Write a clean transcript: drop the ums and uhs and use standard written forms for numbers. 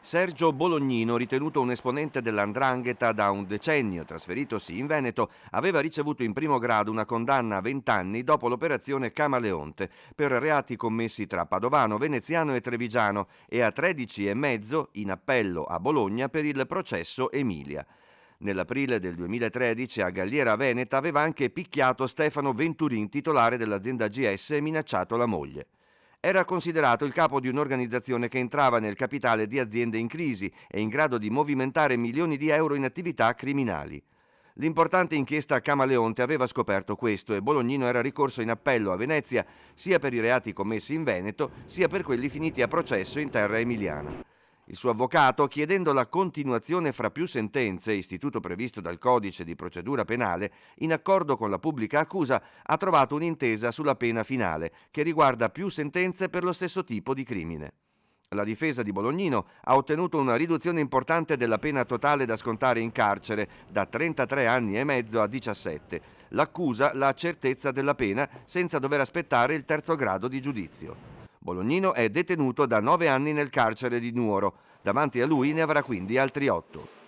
Sergio Bolognino, ritenuto un esponente dell''ndrangheta da un decennio, trasferitosi in Veneto, aveva ricevuto in primo grado una condanna a 20 anni dopo l'operazione Camaleonte per reati commessi tra Padovano, Veneziano e Trevigiano e a 13 e mezzo in appello a Bologna per il processo Emilia. Nell'aprile del 2013 a Galliera Veneta aveva anche picchiato Stefano Venturin, titolare dell'azienda AGS, e minacciato la moglie. Era considerato il capo di un'organizzazione che entrava nel capitale di aziende in crisi e in grado di movimentare milioni di euro in attività criminali. L'importante inchiesta Camaleonte aveva scoperto questo e Bolognino era ricorso in appello a Venezia sia per i reati commessi in Veneto sia per quelli finiti a processo in terra emiliana. Il suo avvocato, chiedendo la continuazione fra più sentenze, istituto previsto dal Codice di procedura penale, in accordo con la pubblica accusa, ha trovato un'intesa sulla pena finale, che riguarda più sentenze per lo stesso tipo di crimine. La difesa di Bolognino ha ottenuto una riduzione importante della pena totale da scontare in carcere, da 33 anni e mezzo a 17. L'accusa la certezza della pena senza dover aspettare il terzo grado di giudizio. Bolognino è detenuto da 9 anni nel carcere di Nuoro. Davanti a lui ne avrà quindi altri 8.